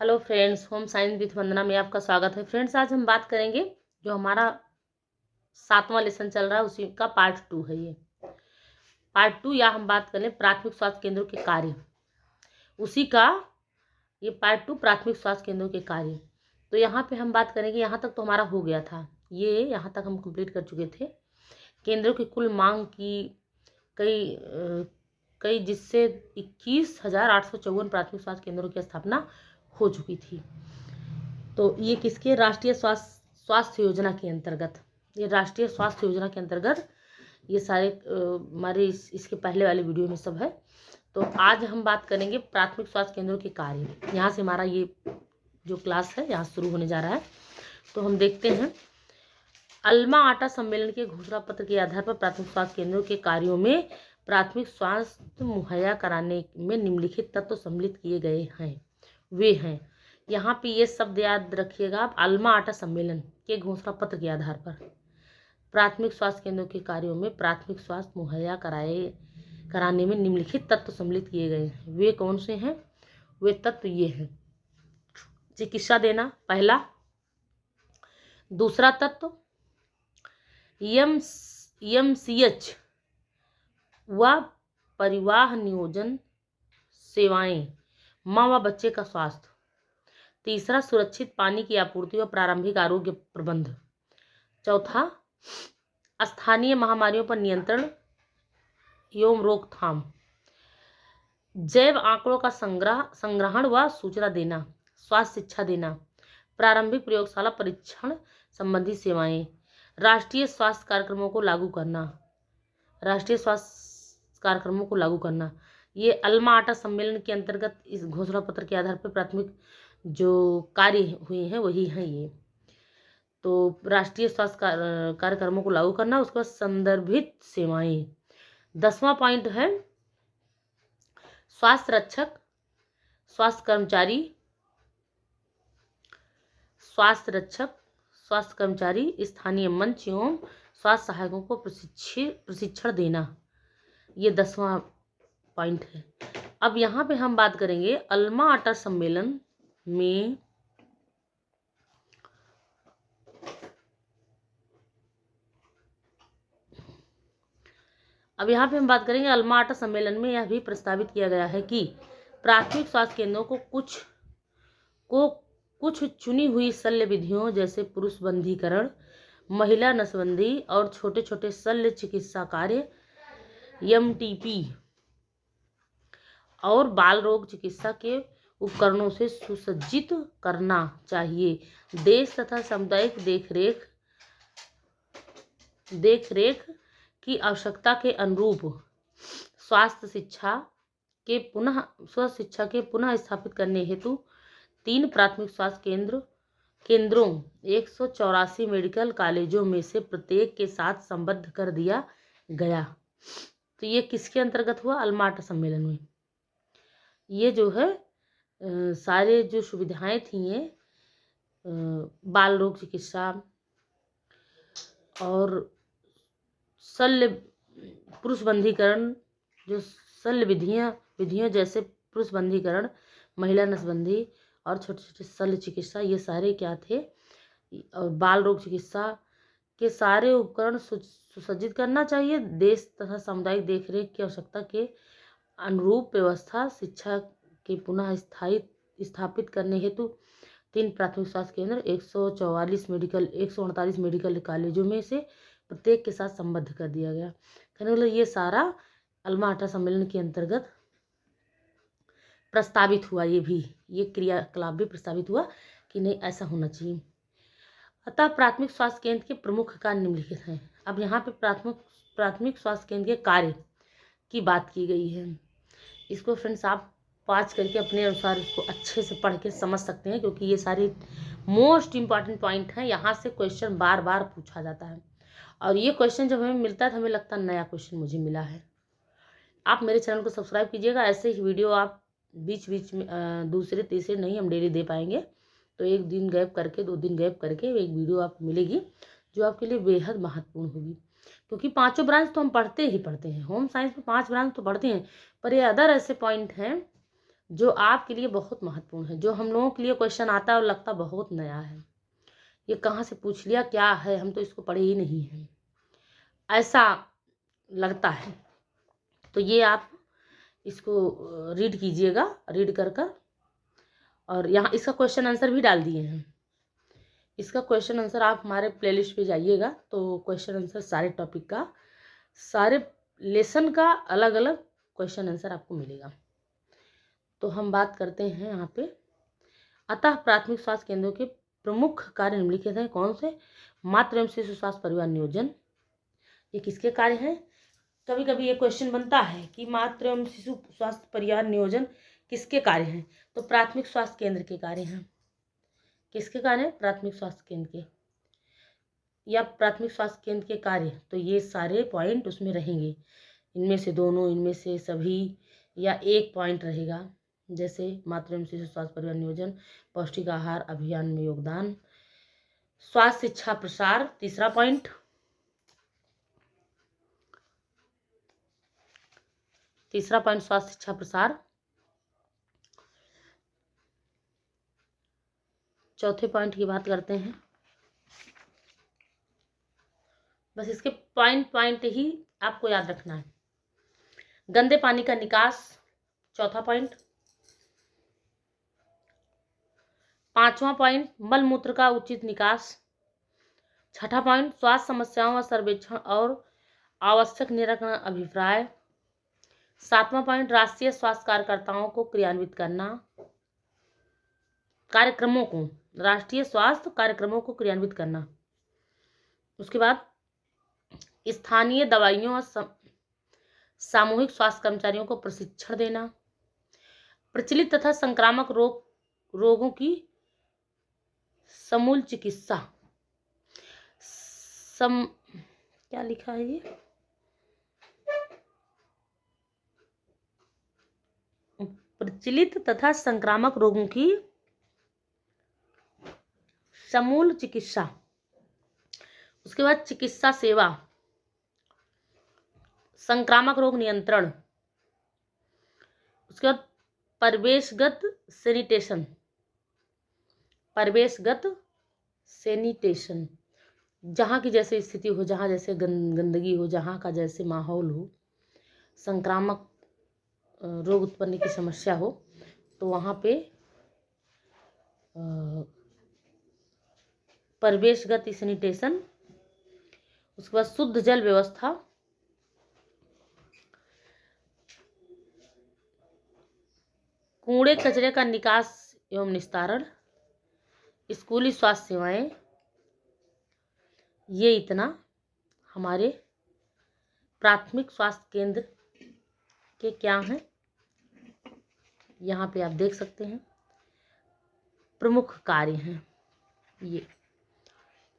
Hello friends, home science with Vandana में आपका स्वागत है। फ्रेंड्स, आज हम बात करेंगे जो हमारा 7वां लेसन चल रहा है उसी का पार्ट 2 है। ये पार्ट 2 या हम बात करें प्राथमिक स्वास्थ्य केंद्रों के कार्य, उसी का ये पार्ट 2 प्राथमिक स्वास्थ्य केंद्रों के कार्य। तो यहाँ पे हम बात करेंगे, यहाँ तक तो हमारा हो गया था, ये यहाँ तक हम कंप्लीट कर चुके थे। केंद्रों की कुल मांग की कई जिससे 21,854 प्राथमिक स्वास्थ्य केंद्रों की स्थापना हो चुकी थी। तो ये किसके राष्ट्रीय स्वास्थ्य योजना के अंतर्गत, ये राष्ट्रीय स्वास्थ्य योजना के अंतर्गत ये सारे हमारे इसके पहले वाले वीडियो में सब है। तो आज हम बात करेंगे प्राथमिक स्वास्थ्य केंद्रों के कार्य। यहाँ से हमारा ये जो क्लास है यहाँ शुरू होने जा रहा है। तो हम देखते हैं, अल्मा आटा सम्मेलन के घोषणा पत्र के आधार पर प्राथमिक स्वास्थ्य केंद्रों के कार्यों में प्राथमिक स्वास्थ्य मुहैया कराने में निम्नलिखित तत्व सम्मिलित किए गए हैं। वे हैं, यहाँ पे ये शब्द याद रखिएगा आप, अल्मा आटा सम्मेलन के घोषणा पत्र के आधार पर प्राथमिक स्वास्थ्य केंद्रों के कार्यों में प्राथमिक स्वास्थ्य मुहैया कराने में निम्नलिखित तत्व सम्मिलित किए गए हैं। वे कौन से हैं? वे तत्व ये हैं, चिकित्सा देना पहला, दूसरा तत्व एमसीएच व परिवाह नियोजन सेवाएं, माँ व बच्चे का स्वास्थ्य, तीसरा सुरक्षित पानी की आपूर्ति व प्रारंभिक आरोग्य प्रबंध, चौथा स्थानीय महामारियों पर नियंत्रण एवं रोकथाम, जैव आंकड़ों का संग्रहण व सूचना देना, स्वास्थ्य शिक्षा देना, प्रारंभिक प्रयोगशाला परीक्षण संबंधी सेवाएं, राष्ट्रीय स्वास्थ्य कार्यक्रमों को लागू करना, राष्ट्रीय स्वास्थ्य कार्यक्रमों को लागू करना। ये अल्मा आटा सम्मेलन के अंतर्गत इस घोषणा पत्र के आधार पर प्राथमिक जो कार्य हुए हैं वही हैं ये। तो राष्ट्रीय स्वास्थ्य कार्यक्रमों को लागू करना, उसके बाद संदर्भित सेवाएं। 10वां पॉइंट है स्वास्थ्य रक्षक, स्वास्थ्य कर्मचारी, स्वास्थ्य रक्षक, स्वास्थ्य कर्मचारी, स्थानीय मंच एवं स्वास्थ्य सहायकों को प्रशिक्षण देना। ये 10वां पॉइंट है। अब यहाँ पे हम बात करेंगे अल्मा आटा सम्मेलन में अल्मा आटा सम्मेलन में यह भी प्रस्तावित किया गया है कि प्राथमिक स्वास्थ्य केंद्रों को कुछ चुनी हुई शल्य विधियों जैसे पुरुष बंधीकरण, महिला नसबंदी और छोटे छोटे शल्य चिकित्सा कार्य एमटीपी और बाल रोग चिकित्सा के उपकरणों से सुसज्जित करना चाहिए। देश तथा सामुदायिक देखरेख की आवश्यकता के अनुरूप स्वास्थ्य शिक्षा के पुनः स्थापित करने हेतु 3 प्राथमिक स्वास्थ्य केंद्रों 184 मेडिकल कॉलेजों में से प्रत्येक के साथ संबद्ध कर दिया गया। तो ये किसके अंतर्गत हुआ? अल्मा आटा सम्मेलन में। ये जो है सारे जो सुविधाएं थी, ये बाल रोग चिकित्सा और शल्य पुरुष बंधीकरण, जो शल्य विधियां जैसे पुरुष बंधीकरण, महिला नसबंदी और छोटे छोटे शल्य चिकित्सा, ये सारे क्या थे? और बाल रोग चिकित्सा के सारे उपकरण सुसज्जित करना चाहिए। देश तथा सामुदायिक देखरेख की आवश्यकता के अनुरूप व्यवस्था शिक्षा के पुनः स्थापित करने हेतु 3 प्राथमिक स्वास्थ्य केंद्र 148 मेडिकल कॉलेजों में से प्रत्येक के साथ संबद्ध कर दिया गया। कहने मतलब ये सारा अल्मा आटा सम्मेलन के अंतर्गत प्रस्तावित हुआ। ये क्रियाकलाप भी प्रस्तावित हुआ कि नहीं, ऐसा होना चाहिए। अतः प्राथमिक स्वास्थ्य केंद्र के प्रमुख कार्य निम्नलिखित हैं। अब यहाँ पे प्राथमिक स्वास्थ्य केंद्र के कार्य की बात की गई है। इसको फ्रेंड्स आप पाँच करके अपने अनुसार इसको अच्छे से पढ़ के समझ सकते हैं, क्योंकि ये सारे मोस्ट इम्पॉर्टेंट पॉइंट हैं। यहाँ से क्वेश्चन बार बार पूछा जाता है, और ये क्वेश्चन जब हमें मिलता है तो हमें लगता है नया क्वेश्चन मुझे मिला है। आप मेरे चैनल को सब्सक्राइब कीजिएगा। ऐसे ही वीडियो आप बीच बीच में दूसरे तीसरे नहीं हम डेली दे पाएंगे, तो 1 दिन गैप करके 2 दिन गैप करके एक वीडियो आपको मिलेगी जो आपके लिए बेहद महत्वपूर्ण होगी। क्योंकि 5 ब्रांच तो हम पढ़ते ही पढ़ते हैं, होम साइंस में 5 ब्रांच तो पढ़ते हैं, पर ये अदर ऐसे पॉइंट हैं जो आपके लिए बहुत महत्वपूर्ण है, जो हम लोगों के लिए क्वेश्चन आता है और लगता बहुत नया है, ये कहाँ से पूछ लिया, क्या है, हम तो इसको पढ़े ही नहीं हैं, ऐसा लगता है। तो ये आप इसको रीड कीजिएगा, रीड कर कर, और यहाँ इसका क्वेश्चन आंसर भी डाल दिए हैं। इसका क्वेश्चन आंसर आप हमारे प्लेलिस्ट पे जाइएगा तो क्वेश्चन आंसर सारे टॉपिक का, सारे लेसन का अलग अलग क्वेश्चन आंसर आपको मिलेगा। तो हम बात करते हैं यहाँ पे, अतः प्राथमिक स्वास्थ्य केंद्रों के प्रमुख कार्य निम्नलिखित हैं। कौन से? मातृ एवं शिशु स्वास्थ्य परिवार नियोजन, ये किसके कार्य हैं? कभी कभी ये क्वेश्चन बनता है कि मातृ एवं शिशु स्वास्थ्य परिवार नियोजन किसके कार्य हैं? तो प्राथमिक स्वास्थ्य केंद्र के कार्य हैं। किसके कार्य हैं? प्राथमिक स्वास्थ्य केंद्र के, या प्राथमिक स्वास्थ्य केंद्र के कार्य। तो ये सारे पॉइंट उसमें रहेंगे, इनमें से दोनों, इनमें से सभी, या एक पॉइंट रहेगा, जैसे मातृ एवं शिशु स्वास्थ्य परिवार नियोजन, पौष्टिक आहार अभियान में योगदान, स्वास्थ्य शिक्षा प्रसार, तीसरा पॉइंट, स्वास्थ्य शिक्षा प्रसार। चौथे पॉइंट की बात करते हैं, बस इसके पॉइंट ही आपको याद रखना है। गंदे पानी का निकास, चौथा पॉइंट। पांचवा पॉइंट, मल मूत्र का उचित निकास। छठा पॉइंट, स्वास्थ्य समस्याओं का सर्वेक्षण और आवश्यक निराकरण अभिप्राय। सातवां पॉइंट, राष्ट्रीय स्वास्थ्य कार्यकर्ताओं को क्रियान्वित करना, कार्यक्रमों को, राष्ट्रीय स्वास्थ्य कार्यक्रमों को क्रियान्वित करना। उसके बाद स्थानीय दवाइयों और सामूहिक स्वास्थ्य कर्मचारियों को प्रशिक्षण देना। प्रचलित तथा संक्रामक रोगों की समूल चिकित्सा। क्या लिखा है ये? प्रचलित तथा संक्रामक रोगों की समूल चिकित्सा। उसके बाद चिकित्सा सेवा, संक्रामक रोग नियंत्रण। उसके बाद परिवेशगत सैनिटेशन, जहाँ की जैसे स्थिति हो, जहाँ जैसे गंदगी हो, जहाँ का जैसे माहौल हो, संक्रामक रोग उत्पन्न की समस्या हो, तो वहाँ पे परिवेशगत सैनिटेशन। उसके बाद शुद्ध जल व्यवस्था, कूड़े कचरे का निकास एवं निस्तारण, स्कूली स्वास्थ्य सेवाएं। ये इतना हमारे प्राथमिक स्वास्थ्य केंद्र के क्या हैं, यहाँ पे आप देख सकते हैं, प्रमुख कार्य हैं।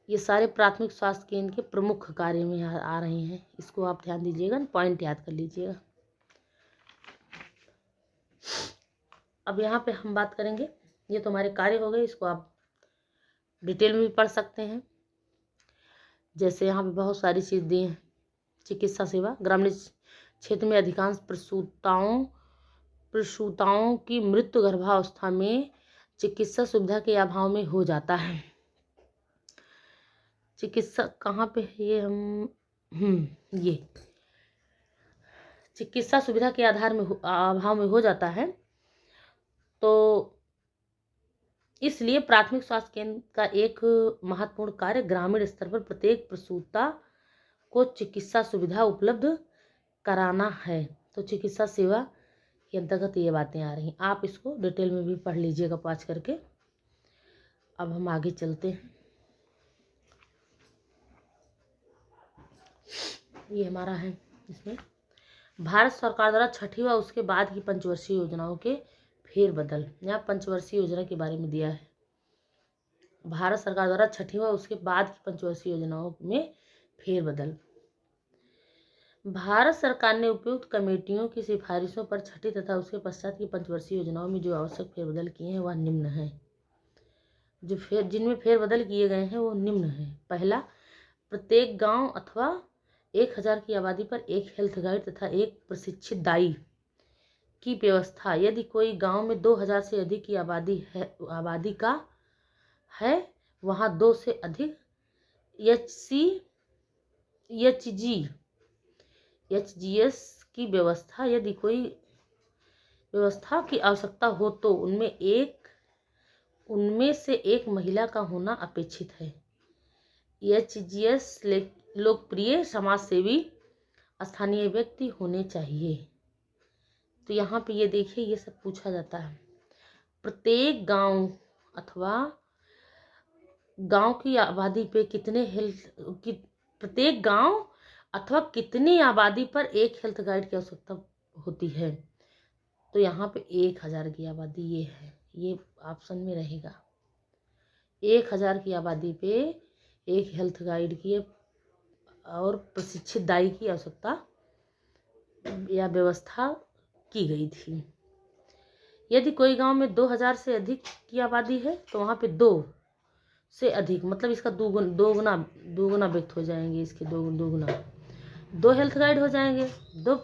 ये सारे प्राथमिक स्वास्थ्य केंद्र के प्रमुख कार्य में आ रहे हैं। इसको आप ध्यान दीजिएगा, पॉइंट याद कर लीजिएगा। अब यहाँ पे हम बात करेंगे, ये तो हमारे कार्य हो गए, इसको आप डिटेल में भी पढ़ सकते हैं। जैसे यहाँ पे बहुत सारी चीज़ दी हैं। चिकित्सा सेवा, ग्रामीण क्षेत्र में अधिकांश प्रसूताओं की मृत्यु गर्भावस्था में चिकित्सा सुविधा के अभाव में हो जाता है। चिकित्सा कहाँ पे है ये? ये चिकित्सा सुविधा के अभाव में हो जाता है। तो इसलिए प्राथमिक स्वास्थ्य केंद्र का एक महत्वपूर्ण कार्य ग्रामीण स्तर पर प्रत्येक प्रसूता को चिकित्सा सुविधा उपलब्ध कराना है। तो चिकित्सा सेवा के अंतर्गत ये बातें आ रही। आप इसको डिटेल में भी पढ़ लीजिएगा पाँच करके। अब हम आगे चलते हैं। ये हमारा है, इसमें भारत सरकार द्वारा छठी व उसके बाद की पंचवर्षीय योजनाओं के फेरबदल। यहाँ पंचवर्षीय योजना के बारे में दिया है। भारत सरकार द्वारा छठी व उसके बाद की पंचवर्षीय योजनाओं में फेरबदल। भारत सरकार ने उपयुक्त कमेटियों की सिफारिशों पर छठी तथा उसके पश्चात की पंचवर्षीय योजनाओं में जो आवश्यक फेरबदल किए हैं वह निम्न हैं। जिनमें फेरबदल किए गए हैं वो निम्न हैं। पहला, प्रत्येक गांव अथवा 1000 की आबादी पर एक हेल्थ गाइड तथा एक प्रशिक्षित दाई की व्यवस्था, यदि कोई गांव में 2000 से अधिक की आबादी का है, वहां 2 से अधिक HGS की व्यवस्था, यदि कोई व्यवस्था की आवश्यकता हो तो उनमें से एक महिला का होना अपेक्षित है। HGS लोकप्रिय समाजसेवी स्थानीय व्यक्ति होने चाहिए। तो यहाँ पे ये देखिए, ये सब पूछा जाता है। प्रत्येक गांव अथवा गांव की आबादी पे प्रत्येक गांव अथवा कितनी आबादी पर एक हेल्थ गाइड की आवश्यकता होती है। तो यहाँ पे 1000 की आबादी ये है, ये ऑप्शन में रहेगा। 1000 की आबादी पे एक हेल्थ गाइड की और प्रशिक्षित दाई की आवश्यकता या व्यवस्था की गई थी। यदि कोई गांव में 2000 से अधिक की आबादी है तो वहाँ पे 2 से अधिक, मतलब इसका दोगुना व्यक्त हो जाएंगे, इसके दोगुना 2 हेल्थ गाइड हो जाएंगे, 2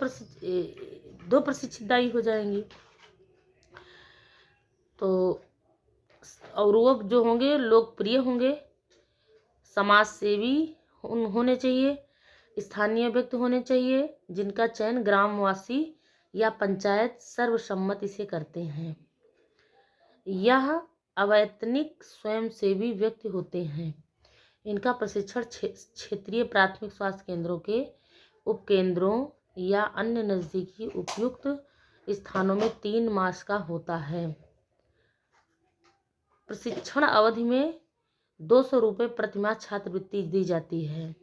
प्रशिक्षित दाई हो जाएंगी। तो और वो जो होंगे लोकप्रिय होंगे, समाज सेवी होने चाहिए, स्थानीय व्यक्ति होने चाहिए, जिनका चयन ग्रामवासी या पंचायत सर्वसम्मति से करते हैं। यह अवैतनिक स्वयंसेवी व्यक्ति होते हैं। इनका प्रशिक्षण क्षेत्रीय प्राथमिक स्वास्थ्य केंद्रों के उपकेंद्रों या अन्य नज़दीकी उपयुक्त स्थानों में 3 मास का होता है। प्रशिक्षण अवधि में 200 रुपये प्रतिमाह छात्रवृत्ति दी जाती है।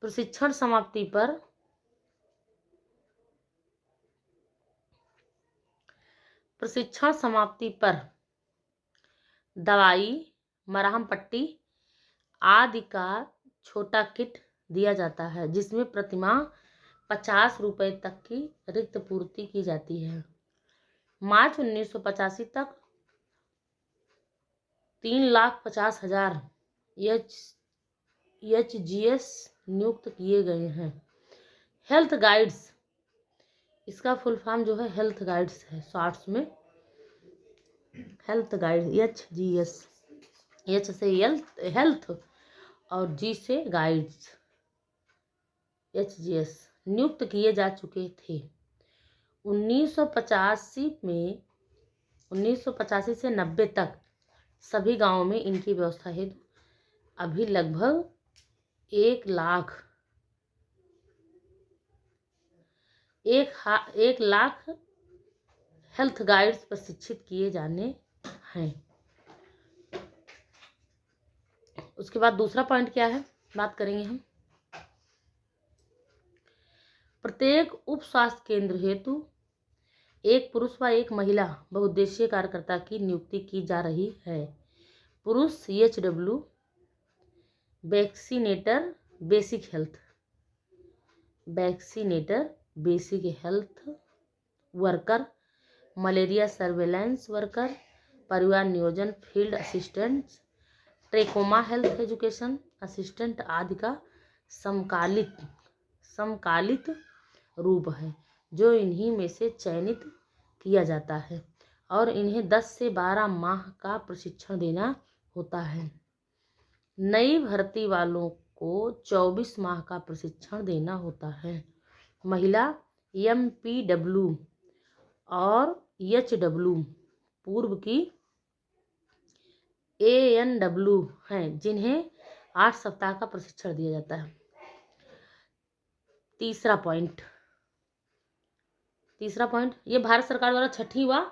प्रशिक्षण समाप्ति पर दवाई, मरहम पट्टी आदि का छोटा किट दिया जाता है, जिसमें प्रतिमाह 50 रुपये तक की रिक्त पूर्ति की जाती है। मार्च 1985 तक 3,50,000 HGS नियुक्त किए गए हैं। हेल्थ गाइड्स, इसका फुल फॉर्म जो है हेल्थ गाइड्स है, शॉर्ट्स में हेल्थ गाइड HGS, H से हेल्थ और G से गाइड्स, HGS नियुक्त किए जा चुके थे। 1985 से 90 तक सभी गांवों में इनकी व्यवस्था हेतु अभी लगभग 1 लाख हेल्थ गाइड्स प्रशिक्षित किए जाने हैं। उसके बाद दूसरा पॉइंट क्या है, बात करेंगे हम। प्रत्येक उप स्वास्थ्य केंद्र हेतु एक पुरुष व एक महिला बहुउद्देशीय कार्यकर्ता की नियुक्ति की जा रही है। पुरुष CHW vaccinator basic health worker, malaria surveillance worker, परिवार नियोजन field assistant, trachoma health education assistant आदि का समकालित रूप है, जो इन्हीं में से चयनित किया जाता है और इन्हें 10 से 12 माह का प्रशिक्षण देना होता है। नई भर्ती वालों को 24 माह का प्रशिक्षण देना होता है। महिला MPW और HW पूर्व की ANW हैं, जिन्हें 8 सप्ताह का प्रशिक्षण दिया जाता है। तीसरा पॉइंट, ये भारत सरकार द्वारा 6ठी व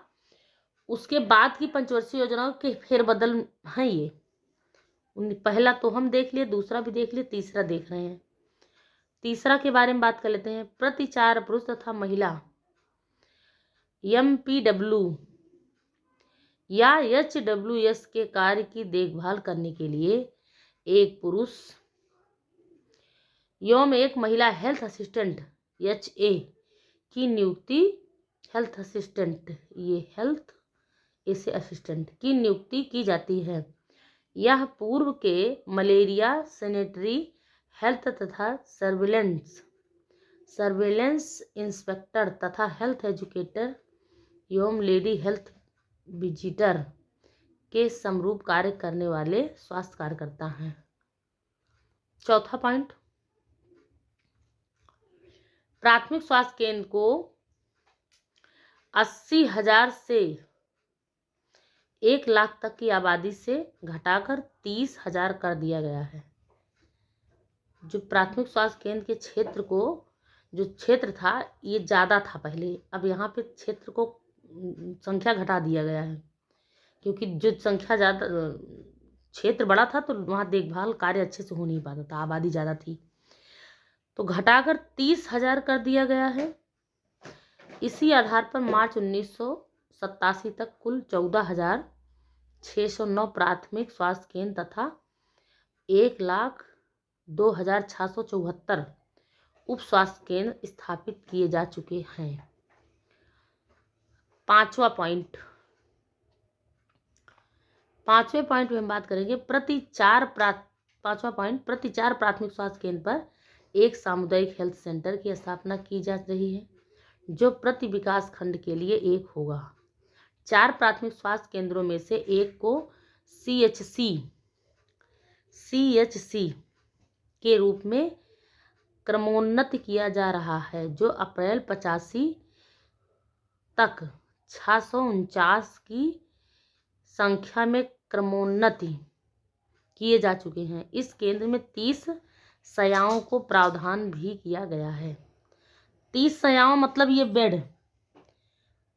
उसके बाद की पंचवर्षीय योजनाओं के फेरबदल हैं। ये पहला तो हम देख लिए, दूसरा भी देख लिए, तीसरा देख रहे हैं। तीसरा के बारे में बात कर लेते हैं। प्रति 4 पुरुष तथा महिला MPW या HWS के कार्य की देखभाल करने के लिए एक पुरुष एवं एक महिला हेल्थ असिस्टेंट HA की नियुक्ति की नियुक्ति की जाती है। यह पूर्व के मलेरिया, सैनिटरी हेल्थ तथा सर्विलेंस सर्वेलेंस इंस्पेक्टर तथा हेल्थ एजुकेटर एवं लेडी हेल्थ विजिटर के समरूप कार्य करने वाले स्वास्थ्य कार्यकर्ता हैं। चौथा पॉइंट, प्राथमिक स्वास्थ्य केंद्र को 80,000 से 1 लाख तक की आबादी से घटाकर 30,000 कर दिया गया है। जो प्राथमिक स्वास्थ्य केंद्र के क्षेत्र को, जो क्षेत्र था ये ज़्यादा था पहले, अब यहाँ पे क्षेत्र को संख्या घटा दिया गया है, क्योंकि जो संख्या ज़्यादा, क्षेत्र बड़ा था तो वहाँ देखभाल कार्य अच्छे से हो नहीं पाता था, आबादी ज़्यादा थी, तो घटाकर 30,000 कर दिया गया है। इसी आधार पर मार्च 1987 तक कुल 14,609 प्राथमिक स्वास्थ्य केंद्र तथा 1,02,674 उप स्वास्थ्य केंद्र स्थापित किए जा चुके हैं। पांचवें पॉइंट में हम बात करेंगे पांचवा पॉइंट, प्रति 4 प्राथमिक स्वास्थ्य केंद्र पर एक सामुदायिक हेल्थ सेंटर की स्थापना की जा रही है, जो प्रति विकास खंड के लिए एक होगा। 4 प्राथमिक स्वास्थ्य केंद्रों में से एक को CHC के रूप में क्रमोन्नत किया जा रहा है, जो अप्रैल 85 तक 649 की संख्या में क्रमोन्नति किए जा चुके हैं। इस केंद्र में 30 शय्याओं को प्रावधान भी किया गया है। 30 शय्याओं मतलब ये बेड,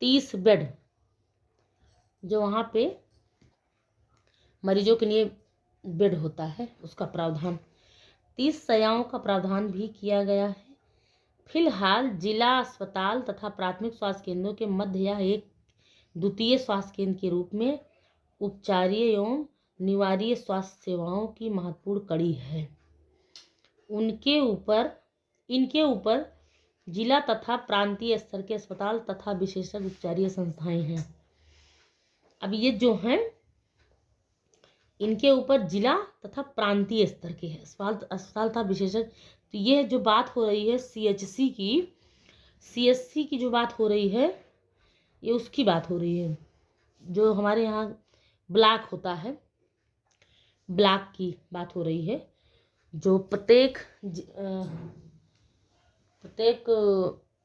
30 बेड जो वहाँ पे मरीजों के लिए बेड होता है, उसका प्रावधान, 30 शय्याओं का प्रावधान भी किया गया है। फिलहाल जिला अस्पताल तथा प्राथमिक स्वास्थ्य केंद्रों के मध्य यह एक द्वितीय स्वास्थ्य केंद्र के रूप में उपचारीय एवं निवारीय स्वास्थ्य सेवाओं की महत्वपूर्ण कड़ी है। इनके ऊपर जिला तथा प्रांतीय स्तर के अस्पताल तथा विशेषज्ञ उपचारीय संस्थाएं हैं। अब ये जो हैं, इनके ऊपर जिला तथा प्रांतीय स्तर के अस्पताल तथा विशेषज्ञ। तो ये जो बात हो रही है CHC की जो बात हो रही है, ये उसकी बात हो रही है जो हमारे यहाँ ब्लॉक होता है, ब्लॉक की बात हो रही है, जो प्रत्येक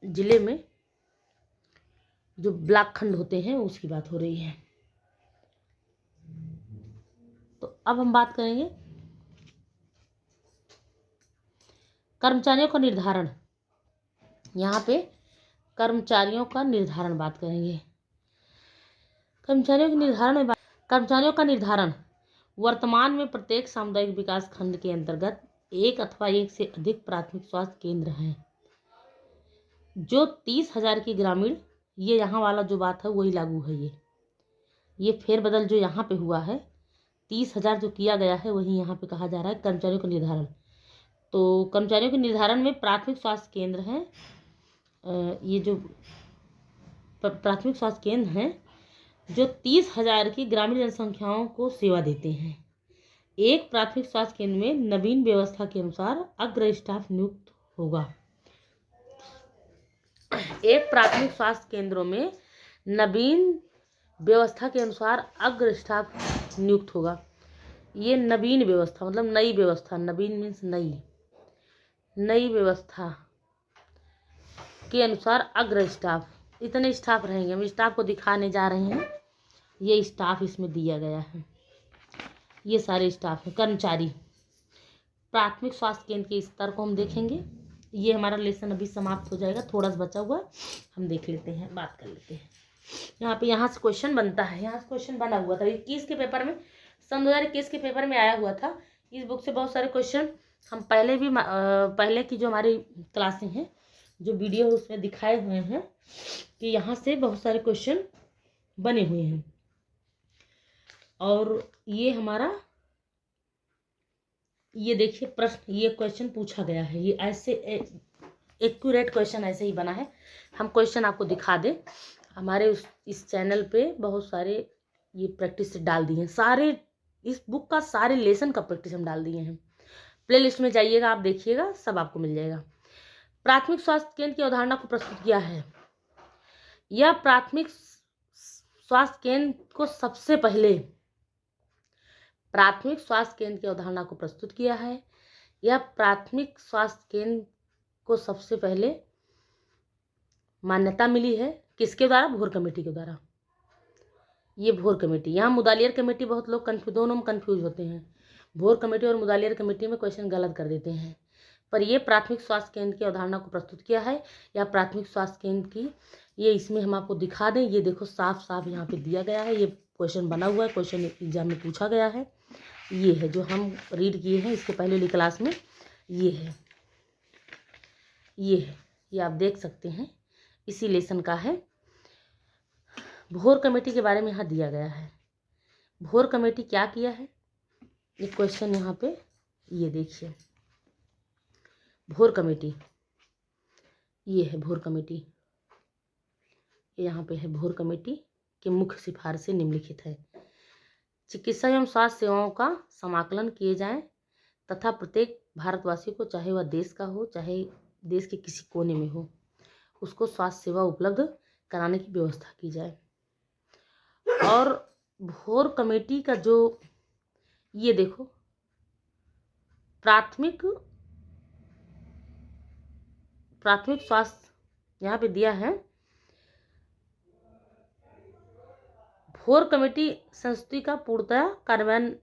जिले में जो ब्लॉक खंड होते हैं उसकी बात हो रही है। तो अब हम बात करेंगे कर्मचारियों का निर्धारण। यहाँ पे कर्मचारियों का निर्धारण बात करेंगे। कर्मचारियों का निर्धारण वर्तमान में प्रत्येक सामुदायिक विकास खंड के अंतर्गत एक अथवा एक से अधिक प्राथमिक स्वास्थ्य केंद्र हैं, जो 30,000 की ग्रामीण, ये यहाँ वाला जो बात है वही लागू है। ये फेरबदल जो यहाँ पे हुआ है, 30,000 जो किया गया है वही यहाँ पे कहा जा रहा है कर्मचारियों का निर्धारण। तो कर्मचारियों के निर्धारण में प्राथमिक स्वास्थ्य केंद्र हैं, ये जो प्राथमिक स्वास्थ्य केंद्र हैं जो 30,000 की ग्रामीण जनसंख्याओं को सेवा देते हैं। एक प्राथमिक स्वास्थ्य केंद्र में नवीन व्यवस्था के अनुसार अग्र स्टाफ नियुक्त होगा। एक प्राथमिक स्वास्थ्य केंद्रों में नवीन व्यवस्था के अनुसार अग्र स्टाफ नियुक्त होगा। ये नवीन व्यवस्था मतलब नई व्यवस्था, नवीन मीन्स नई व्यवस्था के अनुसार अग्र स्टाफ, इतने स्टाफ रहेंगे। हम स्टाफ को दिखाने जा रहे हैं, ये स्टाफ इसमें दिया गया है, ये सारे स्टाफ हैं। कर्मचारी प्राथमिक स्वास्थ्य केंद्र के स्तर को हम देखेंगे। ये हमारा लेसन अभी समाप्त हो जाएगा, थोड़ा सा बचा हुआ हम देख लेते हैं, बात कर लेते हैं। यहाँ से क्वेश्चन बनता है, यहाँ से क्वेश्चन बना हुआ था 21 के पेपर में, सन 2021 के पेपर में आया हुआ था। इस बुक से बहुत सारे क्वेश्चन हम पहले की जो हमारी क्लासें हैं, जो वीडियो उसमें दिखाए हुए हैं कि यहाँ से बहुत सारे क्वेश्चन बने हुए हैं। और ये हमारा, ये देखिए प्रश्न, ये क्वेश्चन पूछा गया है, ये ऐसे एक्यूरेट क्वेश्चन ऐसे ही बना है। हम क्वेश्चन आपको दिखा दें, हमारे इस चैनल पे बहुत सारे ये प्रैक्टिस डाल दिए हैं, सारे इस बुक का सारे लेसन का प्रैक्टिस हम डाल दिए हैं। प्ले लिस्ट में जाइएगा, आप देखिएगा, सब आपको मिल जाएगा। प्राथमिक स्वास्थ्य केंद्र की अवधारणा को प्रस्तुत किया है। यह प्राथमिक स्वास्थ्य केंद्र को सबसे पहले प्राथमिक स्वास्थ्य केंद्र की अवधारणा को प्रस्तुत किया है। यह प्राथमिक स्वास्थ्य केंद्र को सबसे पहले मान्यता मिली है किसके द्वारा? भोर कमेटी के द्वारा। ये भोर कमेटी, यहाँ मुदालियर कमेटी बहुत लोग दोनों में कंफ्यूज होते हैं। भोर कमेटी और मुदालियर कमेटी में क्वेश्चन गलत कर देते हैं। पर ये प्राथमिक स्वास्थ्य केंद्र की अवधारणा को प्रस्तुत किया है या प्राथमिक स्वास्थ्य केंद्र की, ये इसमें हम आपको दिखा दें। ये देखो साफ साफ यहाँ पे दिया गया है, ये क्वेश्चन बना हुआ है, क्वेश्चन एग्जाम में पूछा गया है। ये है जो हम रीड किए हैं इसके पहले वाली क्लास में, ये है, ये आप देख सकते हैं, इसी लेसन का है। भोर कमेटी के बारे में यहाँ दिया गया है। भोर कमेटी क्या किया है, ये क्वेश्चन यहाँ पे, ये देखिए भोर कमेटी, ये है भोर कमेटी, यहाँ पे है भोर कमेटी की मुख्य सिफारिशें निम्नलिखित है। चिकित्सा एवं स्वास्थ्य सेवाओं का समाकलन किए जाएं तथा प्रत्येक भारतवासी को, चाहे वह देश का हो चाहे देश के किसी कोने में हो, उसको स्वास्थ्य सेवा उपलब्ध कराने की व्यवस्था की जाए। और भोर कमेटी का जो, ये देखो प्राथमिक स्वास्थ्य यहाँ पे दिया है। भोर कमेटी संस्तुति का पूर्णतः कार्यान्वयन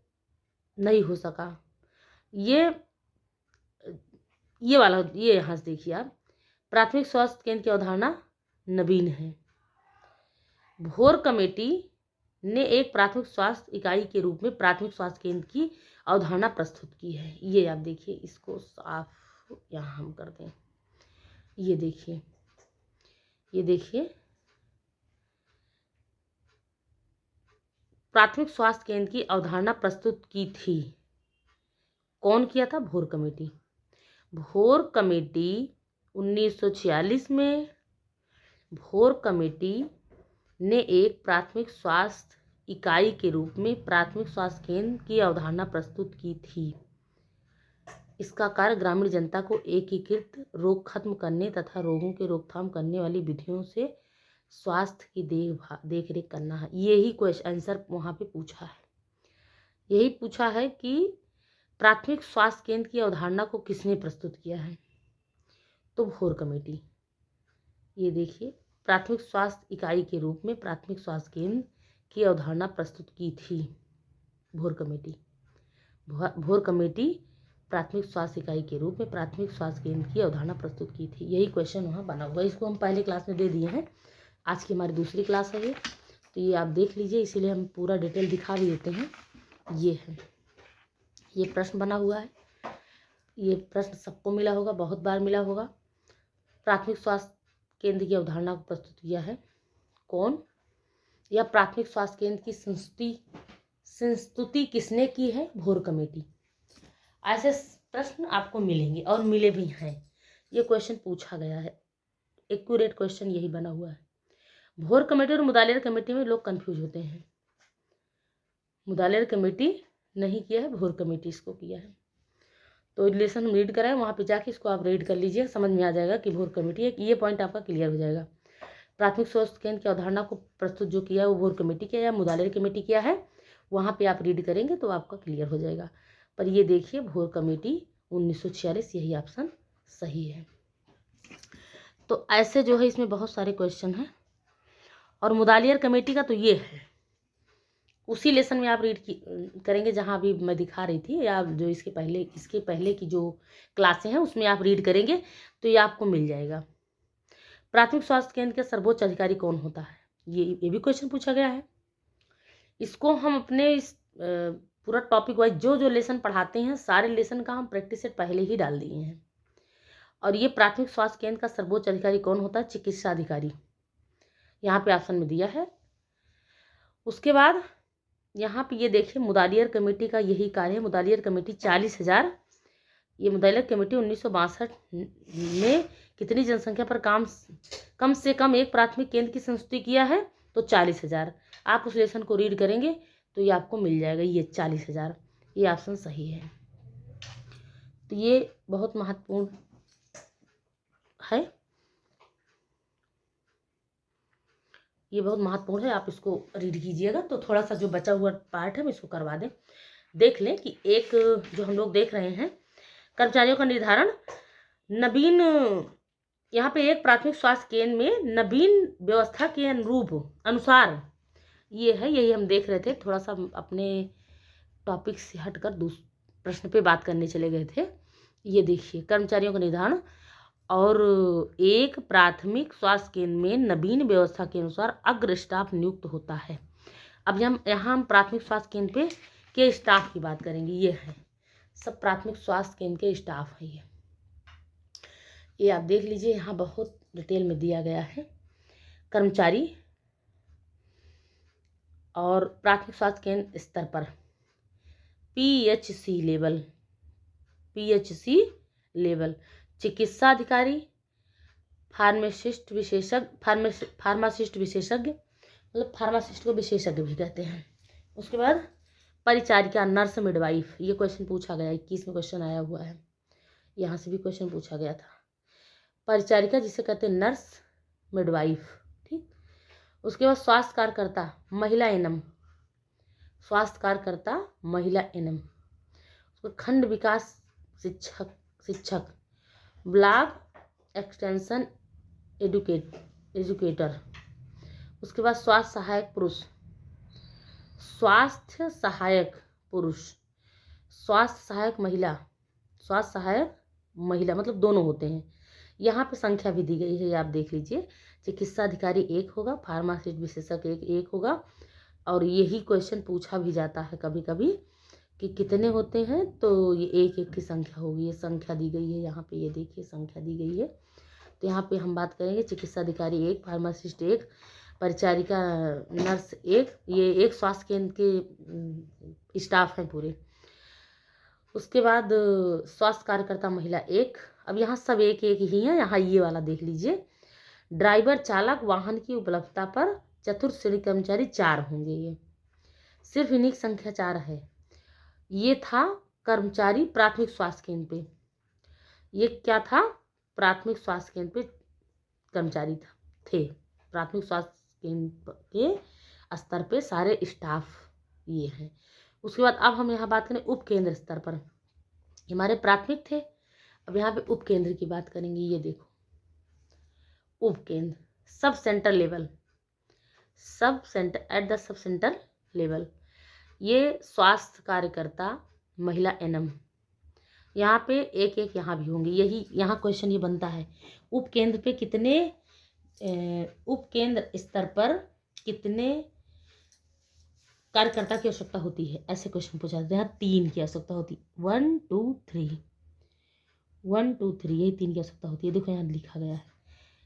नहीं हो सका। ये वाला, ये यहाँ से देखिए आप, प्राथमिक स्वास्थ्य केंद्र की अवधारणा नवीन है। भोर कमेटी ने एक प्राथमिक स्वास्थ्य इकाई के रूप में प्राथमिक स्वास्थ्य केंद्र की अवधारणा प्रस्तुत की है। ये आप देखिए, इसको साफ यहाँ हम कर दें, ये देखिए, ये देखिए प्राथमिक स्वास्थ्य केंद्र की अवधारणा प्रस्तुत की थी। कौन किया था? भोर कमेटी। भोर कमेटी 1946 में भोर कमेटी ने एक प्राथमिक स्वास्थ्य इकाई के रूप में प्राथमिक स्वास्थ्य केंद्र की अवधारणा प्रस्तुत की थी। इसका कार्य ग्रामीण जनता को एकीकृत रोग खत्म करने तथा रोगों के रोकथाम करने वाली विधियों से स्वास्थ्य की देख रेख करना है। यही क्वेश्चन आंसर वहाँ पे पूछा है, यही पूछा है कि प्राथमिक स्वास्थ्य केंद्र की अवधारणा को किसने प्रस्तुत किया है? तो भोर कमेटी। ये देखिए, प्राथमिक स्वास्थ्य इकाई के रूप में प्राथमिक स्वास्थ्य केंद्र की अवधारणा प्रस्तुत की थी भोर कमेटी। भोर कमेटी प्राथमिक स्वास्थ्य इकाई के रूप में प्राथमिक स्वास्थ्य केंद्र की अवधारणा प्रस्तुत की थी। यही क्वेश्चन वहाँ बना हुआ है। इसको हम पहले क्लास में दे दिए हैं, आज की हमारी दूसरी क्लास है ये, तो ये आप देख लीजिए, इसीलिए हम पूरा डिटेल दिखा भी देते हैं। ये है, ये प्रश्न बना हुआ है, ये प्रश्न सबको मिला होगा, बहुत बार मिला होगा। प्राथमिक स्वास्थ्य केंद्र की अवधारणा को प्रस्तुत किया है कौन? या प्राथमिक स्वास्थ्य केंद्र की संस्तुति किसने की है? भोर कमेटी। ऐसे प्रश्न आपको मिलेंगे और मिले भी हैं, ये क्वेश्चन पूछा गया है, एक्यूरेट क्वेश्चन यही बना हुआ है। भोर कमेटी और मुदालियर कमेटी में लोग कंफ्यूज होते हैं। मुदालियर कमेटी नहीं किया है, भोर कमेटी इसको किया है। तो लेसन हम रीड कराएं, वहाँ पे जाके इसको आप रीड कर लीजिए, समझ में आ जाएगा कि भोर कमेटी है। ये पॉइंट आपका क्लियर हो जाएगा। प्राथमिक स्वास्थ्य केंद्र की अवधारणा को प्रस्तुत जो किया है वो भोर कमेटी किया या मुदालियर कमेटी किया है, वहाँ पे आप रीड करेंगे तो आपका क्लियर हो जाएगा। पर ये देखिए, भोर कमेटी 1946, यही ऑप्शन सही है। तो ऐसे जो है इसमें बहुत सारे क्वेश्चन हैं। और मुदालियर कमेटी का तो ये है, उसी लेसन में आप रीड करेंगे जहाँ अभी मैं दिखा रही थी, या जो इसके पहले की जो क्लासें हैं उसमें आप रीड करेंगे तो ये आपको मिल जाएगा। प्राथमिक स्वास्थ्य केंद्र के सर्वोच्च अधिकारी कौन होता है? ये भी क्वेश्चन पूछा गया है। इसको हम अपने इस पूरा टॉपिक वाइज जो लेसन पढ़ाते हैं, सारे लेसन का हम प्रैक्टिस सेट पहले ही डाल दिए हैं। और ये प्राथमिक स्वास्थ्य केंद्र का सर्वोच्च अधिकारी कौन होता है? चिकित्सा अधिकारी, यहाँ पे ऑप्शन में दिया है। उसके बाद यहाँ पे ये देखिए, मुदालियर कमेटी का यही कार्य है। मुदालियर कमेटी 40,000, ये मुदालियर कमेटी 1962 में कितनी जनसंख्या पर कम से कम एक प्राथमिक केंद्र की संस्तुति किया है? तो 40,000। आप उस लेसन को रीड करेंगे तो ये आपको मिल जाएगा, ये 40,000, ये ऑप्शन सही है। तो ये बहुत महत्वपूर्ण है, ये बहुत महत्वपूर्ण है, आप इसको रीड कीजिएगा। तो थोड़ा सा जो बचा हुआ पार्ट है मैं इसको करवा दें। देख लें कि एक जो हम लोग देख रहे हैं कर्मचारियों का निर्धारण नवीन, यहाँ पे एक प्राथमिक स्वास्थ्य केंद्र में नवीन व्यवस्था के अनुसार ये है, यही हम देख रहे थे। थोड़ा सा अपने टॉपिक से हटकर दूसरे प्रश्न पे बात करने चले गए थे। ये देखिए, कर्मचारियों का निर्धारण और एक प्राथमिक स्वास्थ्य केंद्र में नवीन व्यवस्था के अनुसार अग्र स्टाफ नियुक्त होता है। अब यहाँ हम प्राथमिक स्वास्थ्य केंद्र पे के स्टाफ की बात करेंगे। ये है सब प्राथमिक स्वास्थ्य केंद्र के स्टाफ है। ये आप देख लीजिए, यहाँ बहुत डिटेल में दिया गया है। कर्मचारी और प्राथमिक स्वास्थ्य केंद्र स्तर पर PHC लेवल चिकित्सा अधिकारी, फार्मासिस्ट विशेषज्ञ, मतलब फार्मासिस्ट को विशेषज्ञ भी कहते हैं। उसके बाद परिचारिका, नर्स, मिडवाइफ, ये क्वेश्चन पूछा गया, 21 में क्वेश्चन आया हुआ है, यहाँ से भी क्वेश्चन पूछा गया था। परिचारिका जिसे कहते हैं नर्स, मिडवाइफ, ठीक। उसके बाद स्वास्थ्य कार्यकर्ता, महिला एनएम, स्वास्थ्य कार्यकर्ता महिला एनएम। उसको खंड विकास शिक्षक, ब्लॉक एक्सटेंशन एजुकेटर। उसके बाद स्वास्थ्य सहायक पुरुष, स्वास्थ्य सहायक महिला, मतलब दोनों होते हैं। यहाँ पे संख्या भी दी गई है, आप देख लीजिए। चिकित्सा अधिकारी एक होगा, फार्मासिस्ट विशेषज्ञ एक होगा। और यही क्वेश्चन पूछा भी जाता है कभी कभी कि कितने होते हैं, तो ये एक एक की संख्या होगी। ये संख्या दी गई है यहाँ पे, ये देखिए संख्या दी गई है। तो यहाँ पे हम बात करेंगे चिकित्सा अधिकारी एक, फार्मासिस्ट एक, परिचारिका नर्स एक, ये एक स्वास्थ्य केंद्र के स्टाफ हैं पूरे। उसके बाद स्वास्थ्य कार्यकर्ता महिला एक। अब यहाँ सब एक एक ही है। यहाँ ये वाला देख लीजिए, ड्राइवर, चालक, वाहन की उपलब्धता पर चतुर्थ श्रेणी कर्मचारी 4 होंगे। ये सिर्फ इन्हीं की संख्या 4 है। ये था कर्मचारी प्राथमिक स्वास्थ्य केंद्र पे, ये क्या था, प्राथमिक स्वास्थ्य केंद्र पे कर्मचारी थे। प्राथमिक स्वास्थ्य केंद्र के स्तर पे सारे स्टाफ ये हैं। उसके बाद अब हम यहाँ बात करें उप केंद्र स्तर पर। हमारे प्राथमिक थे, अब यहाँ पे उप केंद्र की बात करेंगे। ये देखो उप केंद्र, sub centre at the sub centre level. ये स्वास्थ्य कार्यकर्ता महिला एनएम, यहाँ पे एक एक यहाँ भी होंगे। यही यहाँ क्वेश्चन ये बनता है, उप केंद्र पे कितने, उप केंद्र स्तर पर कितने कार्यकर्ता की आवश्यकता होती है, ऐसे क्वेश्चन पूछा जाता है। यहाँ 3 की आवश्यकता होती है, 1 2 3, 1 2 3, यही 3 की आवश्यकता होती है। देखो यहाँ लिखा गया है,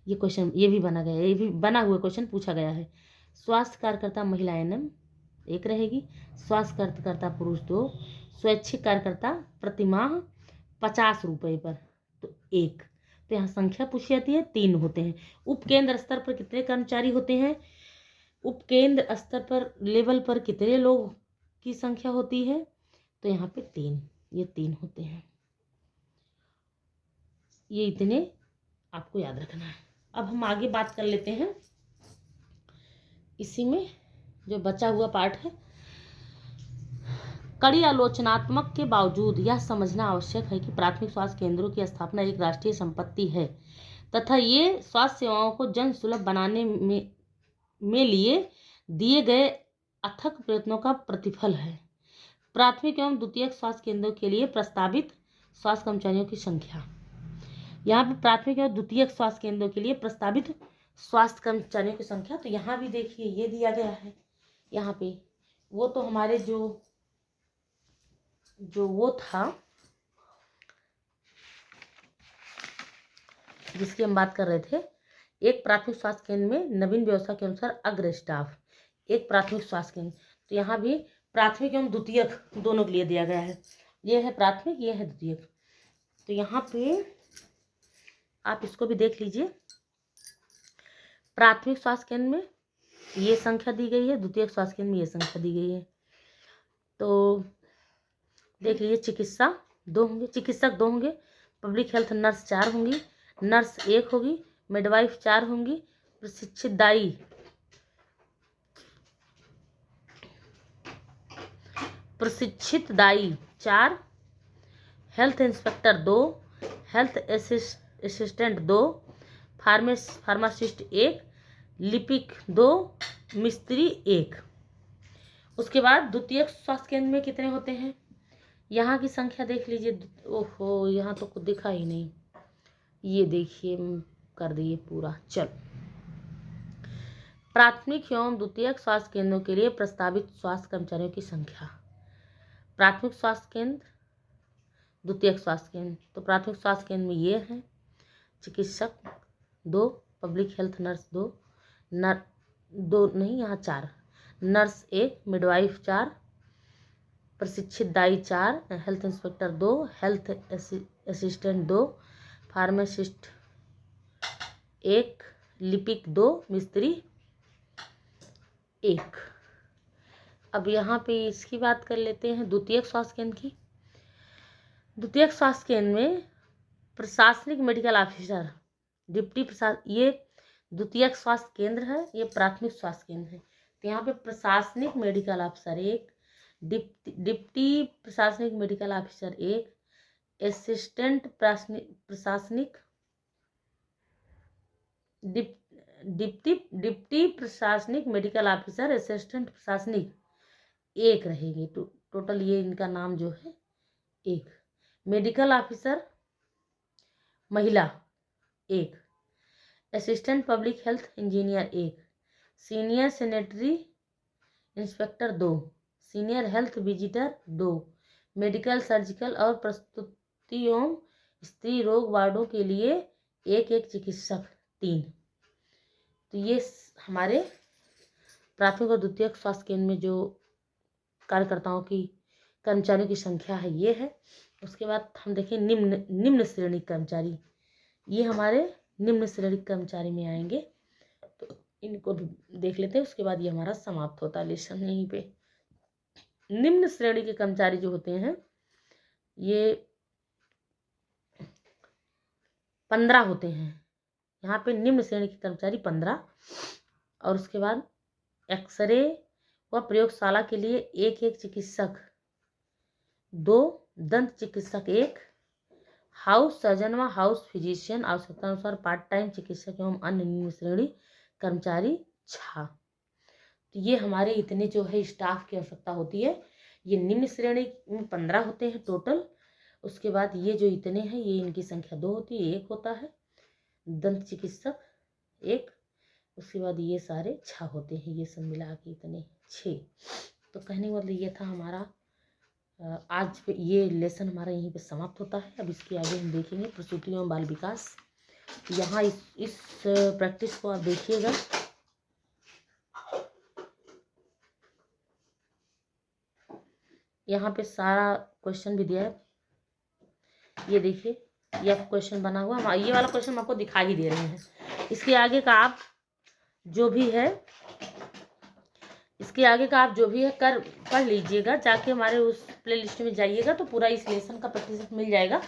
ये क्वेश्चन ये भी बना गया है, ये भी बना हुआ क्वेश्चन पूछा गया है। स्वास्थ्य कार्यकर्ता महिला एनएम एक रहेगी, स्वास्थ्य कार्यकर्ता पुरुष 2, स्वैच्छिक कार्यकर्ता प्रतिमाह 50 रुपये पर तो 1। तो यहाँ संख्या पूछी जाती है, 3 होते हैं। उप केंद्र स्तर पर कितने कर्मचारी होते हैं, उप केंद्र स्तर पर लेवल पर कितने लोग की संख्या होती है, तो यहाँ पे 3, ये 3 होते हैं। ये इतने आपको याद रखना है। अब हम आगे बात कर लेते हैं इसी में जो बचा हुआ पार्ट है। कड़ी आलोचनात्मक के बावजूद यह समझना आवश्यक है कि प्राथमिक स्वास्थ्य केंद्रों की स्थापना एक राष्ट्रीय संपत्ति है तथा ये स्वास्थ्य सेवाओं को जन सुलभ बनाने में लिए दिए गए अथक प्रयत्नों का प्रतिफल है। प्राथमिक एवं द्वितीयक स्वास्थ्य केंद्रों के लिए प्रस्तावित स्वास्थ्य कर्मचारियों की संख्या, यहाँ पे प्राथमिक एवं द्वितीयक स्वास्थ्य केंद्रों के लिए प्रस्तावित स्वास्थ्य कर्मचारियों की संख्या, तो यहाँ भी देखिए ये दिया गया है। यहाँ पे वो तो हमारे जो वो था जिसकी हम बात कर रहे थे, एक प्राथमिक स्वास्थ्य केंद्र में नवीन व्यवस्था के अनुसार अग्र स्टाफ, एक प्राथमिक स्वास्थ्य केंद्र। तो यहाँ भी प्राथमिक एवं द्वितीयक दोनों के लिए दिया गया है। ये है प्राथमिक, ये है द्वितीयक। तो यहाँ पे आप इसको भी देख लीजिए, प्राथमिक स्वास्थ्य केंद्र में ये संख्या दी गई है, द्वितीयक स्वास्थ्य केंद्र में ये संख्या दी गई है। तो देख लीजिए, चिकित्सक 2 होंगे, पब्लिक हेल्थ नर्स 4 होंगी, नर्स 1 होगी, मिडवाइफ 4 होंगी, प्रशिक्षित दाई 4, health inspector 2, health assistant 2, pharmacist 1, लिपिक 2, मिस्त्री 1। उसके बाद द्वितीयक स्वास्थ्य केंद्र में कितने होते हैं, यहाँ की संख्या देख लीजिए। ओहो, यहाँ तो कुछ दिखा ही नहीं, ये देखिए कर दिए पूरा। चल, प्राथमिक एवं द्वितीयक स्वास्थ्य केंद्रों के लिए प्रस्तावित स्वास्थ्य कर्मचारियों की संख्या। प्राथमिक स्वास्थ्य केंद्र, द्वितीयक स्वास्थ्य केंद्र। तो प्राथमिक स्वास्थ्य केंद्र में ये हैं: चिकित्सक 2, पब्लिक हेल्थ नर्स 2, यहाँ 4, नर्स 1, मिडवाइफ 4, प्रशिक्षित दाई 4, health inspector 2, health assistant 2, pharmacist 1, लिपिक 2, मिस्त्री 1। अब यहाँ पे इसकी बात कर लेते हैं द्वितीयक स्वास्थ्य केंद्र की। द्वितीयक स्वास्थ्य केंद्र में प्रशासनिक मेडिकल ऑफिसर, डिप्टी ये द्वितीयक स्वास्थ्य केंद्र है, ये प्राथमिक स्वास्थ्य केंद्र है। तो यहाँ पे प्रशासनिक मेडिकल ऑफिसर 1, डिप्टी प्रशासनिक मेडिकल ऑफिसर 1, असिस्टेंट प्रशासनिक डिप्टी प्रशासनिक मेडिकल ऑफिसर, असिस्टेंट प्रशासनिक 1 रहेगी। टोटल ये इनका नाम जो है 1। मेडिकल ऑफिसर महिला 1, assistant public health engineer 1, senior sanitary inspector 2, senior health visitor 2, medical surgical और प्रसूति एवं स्त्री रोग वार्डों के लिए 1 चिकित्सक 3। तो ये हमारे प्राथमिक और द्वितीयक स्वास्थ्य केंद्र में जो कार्यकर्ताओं की, कर्मचारियों की संख्या है ये है। उसके बाद हम देखें निम्न श्रेणी कर्मचारी, ये हमारे निम्न श्रेणी कर्मचारी में आएंगे, तो इनको भी देख लेते हैं। उसके बाद ये हमारा समाप्त होता है लेसन यहीं पे। निम्न श्रेणी के कर्मचारी जो होते हैं ये 15 होते हैं। यहाँ पे निम्न श्रेणी के कर्मचारी 15, और उसके बाद एक्सरे व प्रयोगशाला के लिए 1 चिकित्सक, 2 दंत चिकित्सक 1, हाउस सर्जन व हाउस फिजिशियन आवश्यकतानुसार पार्ट टाइम चिकित्सक एवं अन्य निम्न श्रेणी कर्मचारी 6। तो ये हमारे इतने जो है स्टाफ की आवश्यकता होती है। ये निम्न श्रेणी में 15 होते हैं टोटल। उसके बाद ये जो इतने हैं ये इनकी संख्या 2 होती है, 1 होता है दंत चिकित्सक 1। उसके बाद ये सारे 6 होते हैं, ये सब मिला के इतने 6। तो कहने का मतलब ये था हमारा आज पे ये लेसन हमारा यहीं पे समाप्त होता है। अब इसके आगे हम देखेंगे प्रसूति एवं बाल विकास। यहाँ इस प्रैक्टिस को आप देखिएगा। यहाँ पे सारा क्वेश्चन भी दिया है, ये देखिए, ये क्वेश्चन बना हुआ, ये वाला क्वेश्चन हम आपको दिखा ही दे रहे हैं। इसके आगे का आप जो भी है कर पढ़ लीजिएगा, जाके हमारे उस प्ले लिस्ट में जाइएगा तो पूरा इस लेसन का प्रतिशत मिल जाएगा।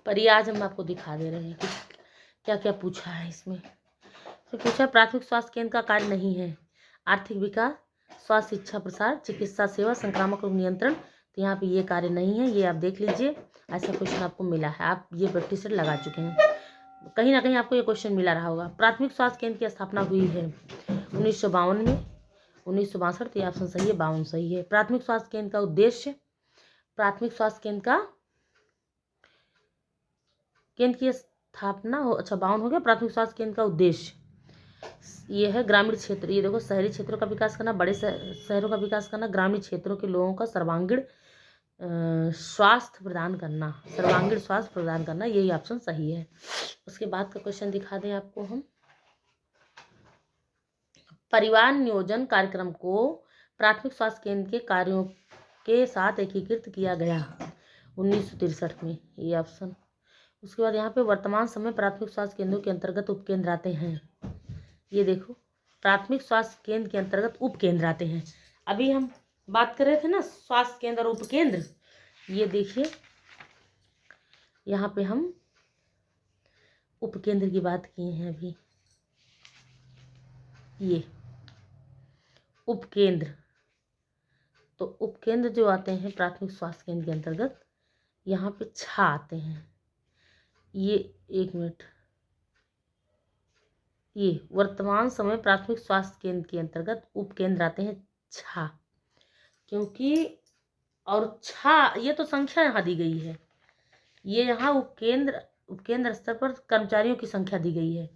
पर ये आज हम आपको दिखा दे रहे हैं कि क्या क्या पूछा है इसमें। तो पूछा प्राथमिक स्वास्थ्य केंद्र का कार्य नहीं है आर्थिक विकास, स्वास्थ्य शिक्षा प्रसार, चिकित्सा सेवा, संक्रामक रोग नियंत्रण। तो यहाँ पे ये कार्य नहीं है, ये आप देख लीजिए। ऐसा क्वेश्चन आपको मिला है, आप ये प्रैक्टिस लगा चुके हैं, कहीं ना कहीं आपको ये क्वेश्चन मिला रहा होगा। प्राथमिक स्वास्थ्य केंद्र की स्थापना हुई है 1952 में, 1962। तो ये ऑप्शन सही है, 52 सही है। प्राथमिक स्वास्थ्य केंद्र का उद्देश्य, प्राथमिक स्वास्थ्य केंद्र की स्थापना हो, अच्छा 52 हो गया। प्राथमिक स्वास्थ्य केंद्र का उद्देश्य ये है ग्रामीण क्षेत्र, ये देखो, शहरी क्षेत्रों का विकास करना, बड़े शहरों का विकास करना, ग्रामीण क्षेत्रों के लोगों का सर्वांगीण स्वास्थ्य प्रदान करना, सर्वांगीण स्वास्थ्य प्रदान करना, यही ऑप्शन सही है। उसके बाद का क्वेश्चन दिखा दें आपको हम। परिवार नियोजन कार्यक्रम को प्राथमिक स्वास्थ्य केंद्र के कार्यों के साथ एकीकृत किया गया 1963 में, ये ऑप्शन। उसके बाद यहाँ पे वर्तमान समय प्राथमिक स्वास्थ्य केंद्रों के अंतर्गत उपकेंद्र आते हैं, ये देखो, प्राथमिक स्वास्थ्य केंद्र के अंतर्गत उपकेंद्र आते हैं। अभी हम बात कर रहे थे ना स्वास्थ्य केंद्र और उपकेंद्र, ये देखिए यहाँ पे हम उपकेंद्र की बात किए हैं अभी। ये उपकेंद्र, तो उपकेंद्र जो आते हैं प्राथमिक स्वास्थ्य केंद्र के अंतर्गत, यहाँ पे 6 आते हैं। ये 1 मिनट, ये वर्तमान समय प्राथमिक स्वास्थ्य केंद्र के अंतर्गत उपकेंद्र आते हैं 6, क्योंकि और 6 ये तो संख्या यहाँ दी गई है, ये यहाँ उपकेंद्र स्तर पर कर्मचारियों की संख्या दी गई है,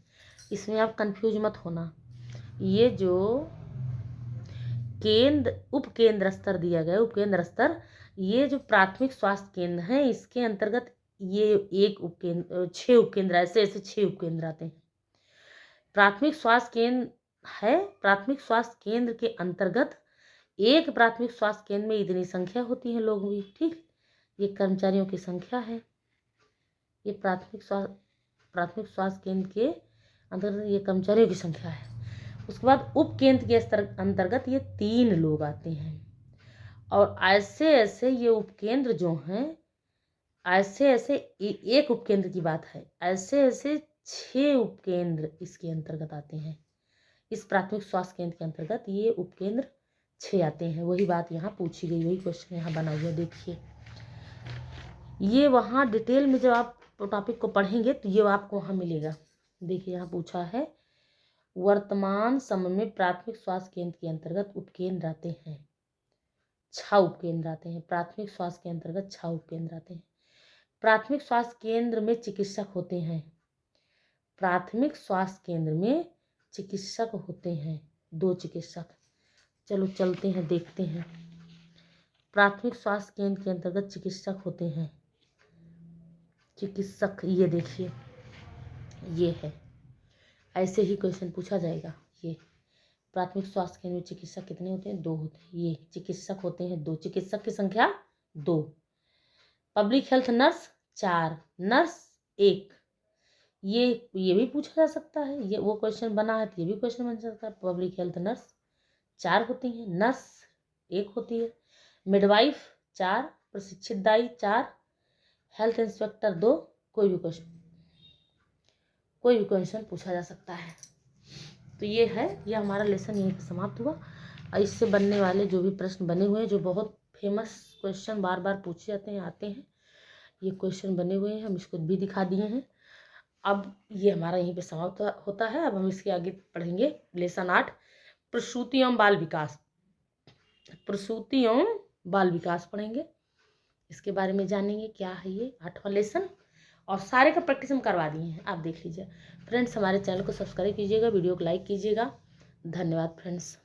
इसमें आप कंफ्यूज मत होना। ये जो उपकेंद्र स्तर दिया गया, उपकेंद्र स्तर, ये जो प्राथमिक स्वास्थ्य केंद्र है इसके अंतर्गत ये 6 उपकेंद्र, ऐसे 6 उपकेंद्र आते हैं। प्राथमिक स्वास्थ्य केंद्र है, प्राथमिक स्वास्थ्य केंद्र के अंतर्गत एक प्राथमिक स्वास्थ्य केंद्र में इतनी संख्या होती है लोगों की, ठीक। ये कर्मचारियों की संख्या है। ये प्राथमिक स्वास्थ्य केंद्र के अंतर्गत ये कर्मचारियों की संख्या है। उसके बाद उपकेंद्र के स्तर अंतर्गत ये 3 लोग आते हैं, और ऐसे ये उपकेंद्र जो हैं, ऐसे एक उपकेंद्र की बात है, ऐसे 6 उपकेंद्र इसके अंतर्गत आते हैं। इस प्राथमिक स्वास्थ्य केंद्र के अंतर्गत ये उपकेंद्र 6 आते हैं। वही बात यहाँ पूछी गई, वही क्वेश्चन यहाँ बना हुआ, देखिए। ये वहाँ डिटेल में जब आप टॉपिक को पढ़ेंगे तो ये आपको वहाँ मिलेगा। देखिए यहाँ पूछा है, वर्तमान समय में प्राथमिक स्वास्थ्य केंद्र के अंतर्गत उपकेंद्र आते हैं 6 उपकेंद्र आते हैं। प्राथमिक स्वास्थ्य के अंतर्गत 6 उपकेंद्र आते हैं। प्राथमिक स्वास्थ्य केंद्र में चिकित्सक होते हैं, प्राथमिक स्वास्थ्य केंद्र में चिकित्सक होते हैं 2 चिकित्सक। चलो चलते हैं, देखते हैं। प्राथमिक स्वास्थ्य केंद्र के अंतर्गत चिकित्सक होते हैं, चिकित्सक, ये देखिए, ये है, ऐसे ही क्वेश्चन पूछा जाएगा। ये प्राथमिक स्वास्थ्य केंद्र में चिकित्सक कितने होते हैं? 2 होते हैं। ये चिकित्सक होते हैं 2, चिकित्सक की संख्या 2। Public health nurse 4, nurse 1। ये भी पूछा जा सकता है, ये वो क्वेश्चन बना है तो ये भी क्वेश्चन बन सकता है। पब्लिक हेल्थ नर्स 4 होती हैं, नर्स 1 होती है, मिडवाइफ 4, प्रशिक्षित दाई 4, हेल्थ इंस्पेक्टर 2। कोई भी क्वेश्चन पूछा जा सकता है। तो ये है, ये हमारा लेसन यहीं पर समाप्त हुआ। और इससे बनने वाले जो भी प्रश्न बने हुए हैं, जो बहुत फेमस क्वेश्चन बार बार पूछे जाते हैं, आते हैं, ये क्वेश्चन बने हुए हैं, हम इसको भी दिखा दिए हैं। अब ये हमारा यहीं पे समाप्त होता है। अब हम इसके आगे पढ़ेंगे लेसन 8, प्रसूति एवं बाल विकास। प्रसूति एवं बाल विकास पढ़ेंगे, इसके बारे में जानेंगे क्या है ये 8वां लेसन। और सारे का प्रैक्टिस हम करवा दिए हैं, आप देख लीजिए। फ्रेंड्स, हमारे चैनल को सब्सक्राइब कीजिएगा, वीडियो को लाइक कीजिएगा। धन्यवाद फ्रेंड्स।